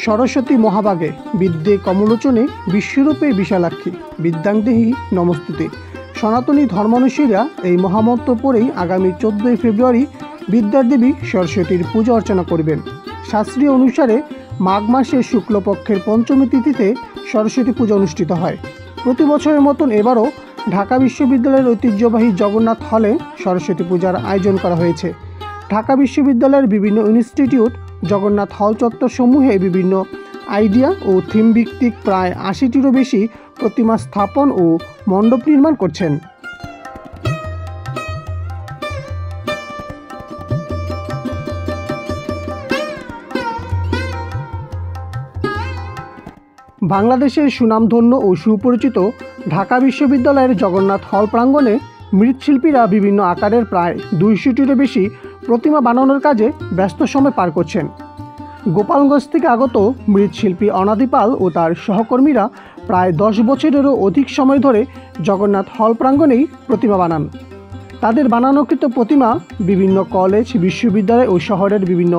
সরস্বতী মহাভাগে বিদ্যে কমলোচনে বিশ্বরূপে বিশালাক্ষী বিদ্যাংদেহী নমস্তুতে। সনাতনী ধর্মানুসারীরা এই মহামন্ত্র পড়েই আগামী 14 ফেব্রুয়ারি বিদ্যার দেবী সরস্বতীর পূজা অর্চনা করবেন। শাস্ত্রীয় অনুসারে মাঘ মাসের শুক্লপক্ষের পঞ্চমী তিথিতে সরস্বতী পূজা অনুষ্ঠিত হয়। প্রতি বছরের মতন এবারও ঢাকা বিশ্ববিদ্যালয়ের ঐতিহ্যবাহী জগন্নাথ হলে সরস্বতী পূজার আয়োজন করা হয়েছে। ঢাকা বিশ্ববিদ্যালয়ের বিভিন্ন ইনস্টিটিউট জগন্নাথ হল চত্বর সমূহে বিভিন্ন আইডিয়া ও থিম ভিত্তিক প্রায় ৮০টিরও বেশি প্রতিমা স্থাপন ও মণ্ডপ নির্মাণ করছেন। বাংলাদেশের সুনামধন্য ও সুপরিচিত ঢাকা বিশ্ববিদ্যালয়ের জগন্নাথ হল প্রাঙ্গণে মৃৎশিল্পীরা বিভিন্ন আকারের প্রায় ২০০টিরও বেশি প্রতিমা বানানোর কাজে ব্যস্ত সময় পার করছেন। গোপালগঞ্জ থেকে আগত মৃৎশিল্পী অনাদি পাল ও তার সহকর্মীরা প্রায় ১০ বছরেরও অধিক সময় ধরে জগন্নাথ হল প্রাঙ্গণেই প্রতিমা বানান। তাদের বানানোকৃত প্রতিমা বিভিন্ন কলেজ, বিশ্ববিদ্যালয় ও শহরের বিভিন্ন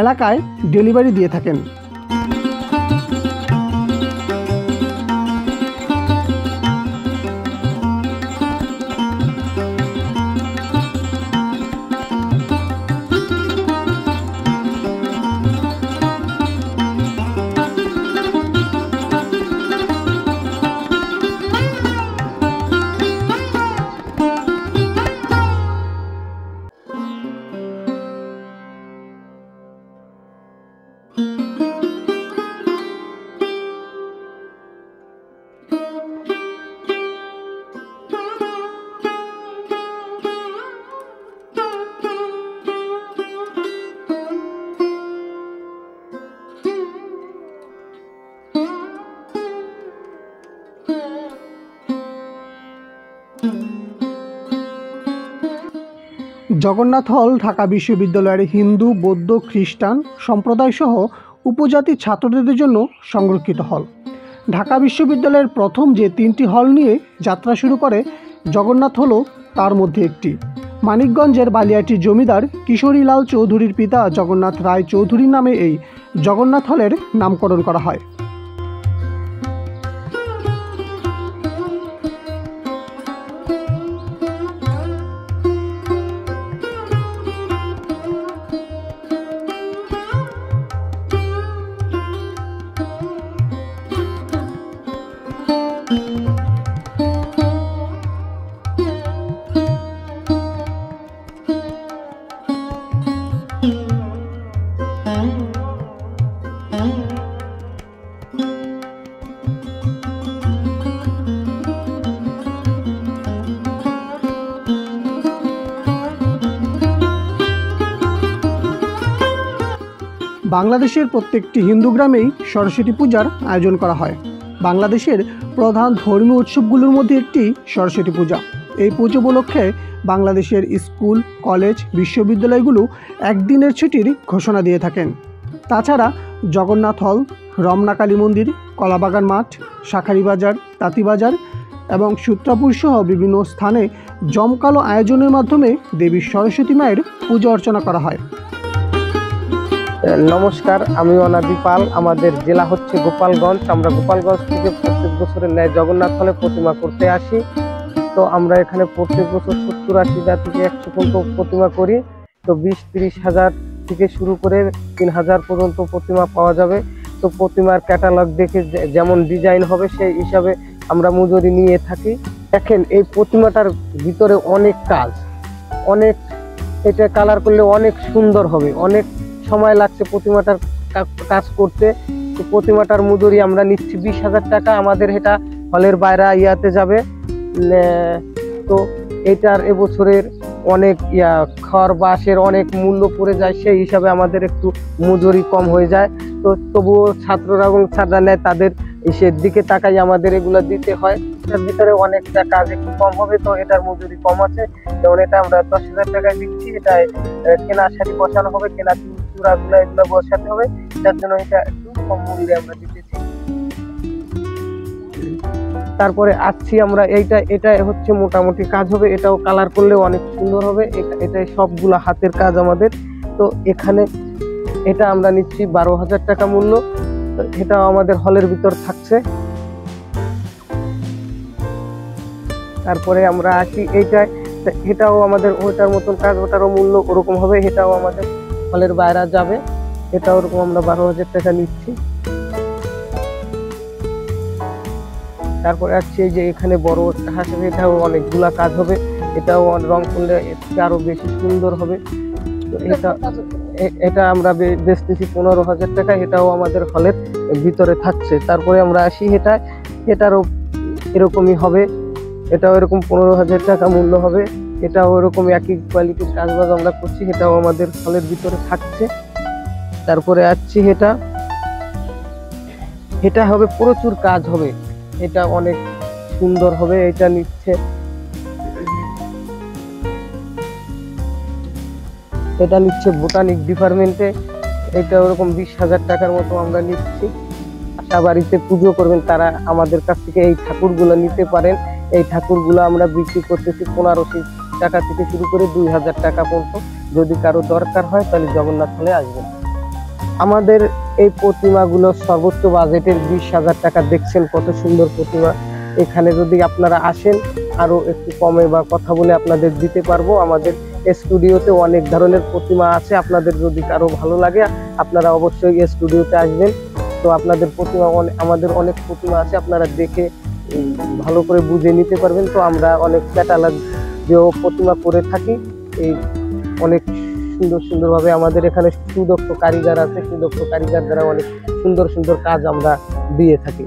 এলাকায় ডেলিভারি দিয়ে থাকেন। জগন্নাথ হল ঢাকা বিশ্ববিদ্যালয়ের হিন্দু, বৌদ্ধ, খ্রিস্টান সম্প্রদায় সহ উপজাতির ছাত্রদের জন্য সংরক্ষিত হল। ঢাকা বিশ্ববিদ্যালয়ের প্রথম যে 3টি হল নিয়ে যাত্রা শুরু করে জগন্নাথ হল তার মধ্যে একটি। মানিকগঞ্জের বালিয়াটির জমিদার কিশোরীলাল চৌধুরীর পিতা জগন্নাথ রায় চৌধুরীর নামে এই জগন্নাথ হলের নামকরণ করা হয়। বাংলাদেশের প্রত্যেকটি হিন্দু গ্রামেই সরস্বতী পূজার আয়োজন করা হয়। বাংলাদেশের প্রধান ধর্মীয় উৎসবগুলোর মধ্যে একটি সরস্বতী পূজা। এই পুজো উপলক্ষে বাংলাদেশের স্কুল, কলেজ, বিশ্ববিদ্যালয়গুলো একদিনের ছুটির ঘোষণা দিয়ে থাকেন। তাছাড়া জগন্নাথ হল, রমনা কালী মন্দির, কলাবাগান মাঠ, শাঁখারীবাজার, তাঁতীবাজার এবং সূত্রাপুর সহ বিভিন্ন স্থানে জমকালো আয়োজনের মাধ্যমে দেবী সরস্বতী মায়ের পূজা অর্চনা করা হয়। নমস্কার, আমি অনাদি পাল। আমাদের জেলা হচ্ছে গোপালগঞ্জ। আমরা গোপালগঞ্জ থেকে প্রত্যেক বছরের ন্যায় জগন্নাথ হলে প্রতিমা করতে আসি। তো আমরা এখানে প্রত্যেক বছর 70-80টা থেকে 100 পর্যন্ত প্রতিমা করি। তো 20-30 হাজার থেকে শুরু করে 3000 পর্যন্ত প্রতিমা পাওয়া যাবে। তো প্রতিমার ক্যাটালগ দেখে যেমন ডিজাইন হবে সেই হিসাবে আমরা মজুরি নিয়ে থাকি। দেখেন, এই প্রতিমাটার ভিতরে অনেক কাজ, অনেক, এটা কালার করলে অনেক সুন্দর হবে। অনেক সময় লাগছে প্রতিমাটার কাজ করতে। তো প্রতিমাটার মজুরি আমরা নিচ্ছি 20,000 টাকা। আমাদের এটা হলের বাইরে ইয়াতে যাবে। তো এটার এবছরের অনেক খড় বাঁশের অনেক মূল্য পড়ে যায়, সেই হিসাবে আমাদের একটু মজুরি কম হয়ে যায়। তো তবুও ছাত্ররা এবং ছাত্ররা নেয়, তাদের সে দিকে তাকাই আমাদের এগুলো দিতে হয়। এটার ভিতরে অনেকটা কাজ একটু কম হবে, তো এটার মজুরি কম আছে। যেমন এটা আমরা 10,000 টাকায় দিচ্ছি। এটা কেনা শাড়ি বসানো হবে, কেনা চূড়াগুলো এগুলো বসাতে হবে, যার জন্য এটা একটু কম মূল্যে আমরা দিতেছি। তারপরে আসছি আমরা, এটা হচ্ছে মোটামুটি কাজ হবে। এটাও কালার করলে অনেক সুন্দর হবে। এটা সবগুলো হাতের কাজ আমাদের। তো এখানে এটা আমরা নিচ্ছি 12,000 টাকা মূল্য। এটাও আমাদের হলের ভিতর থাকছে। তারপরে আমরা আসি এইটায়, এটাও আমাদের ওটার মতন কাজ, ওটারও মূল্য ওরকম হবে, এটাও আমাদের হলের বাইরে যাবে, এটা ওরকম আমরা 12,000 টাকা নিচ্ছি। তারপরে আসছে এই যে এখানে বড় একটা হাঁস, এটাও অনেকগুলা কাজ হবে, এটাও রং করলে আরো বেশি সুন্দর হবে। তো এটা আমরা বেচতেছি 15,000 টাকা, এটাও আমাদের হলের ভিতরে থাকছে। তারপরে আমরা আসি এটারও এরকমই হবে, এটাও এরকম 15,000 টাকা মূল্য হবে, এটাও এরকম একই কোয়ালিটির কাজবাজ আমরা করছি, এটাও আমাদের হলের ভিতরে থাকছে। তারপরে আসছি এটা হবে প্রচুর কাজ হবে, এটা অনেক সুন্দর হবে, এটা নিচ্ছে বোটানিক ডিপার্টমেন্টে, এটা ওরকম 20,000 টাকার মতো আমরা নিচ্ছি। আশা বাড়িতে পুজো করবেন তারা আমাদের কাছ থেকে এই ঠাকুরগুলো নিতে পারেন। এই ঠাকুরগুলো আমরা বিক্রি করতেছি 1500 টাকা থেকে শুরু করে 2000 টাকা পর্যন্ত। যদি কারো দরকার হয় তাহলে জগন্নাথ হলে আসবেন। আমাদের এই প্রতিমাগুলো সর্বোচ্চ বাজেটের 20,000 টাকা। দেখছেন কত সুন্দর প্রতিমা। এখানে যদি আপনারা আসেন আরো একটু কমে বা কথা বলে আপনাদের দিতে পারবো। আমাদের স্টুডিওতে অনেক ধরনের প্রতিমা আছে, আপনাদের যদি কারো ভালো লাগে আপনারা অবশ্যই স্টুডিওতে আসবেন। তো আপনাদের প্রতিমা আমাদের অনেক প্রতিমা আছে, আপনারা দেখে ভালো করে বুঝে নিতে পারবেন। তো আমরা অনেক ক্যাটালগ যে প্রতিমা করে থাকি, এই অনেক সুন্দর ভাবে আমাদের এখানে সুদক্ষ কারিগর আছে, সুদক্ষ কারিগর দ্বারা অনেক সুন্দর কাজ আমরা দিয়ে থাকি।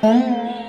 Mm-hmm.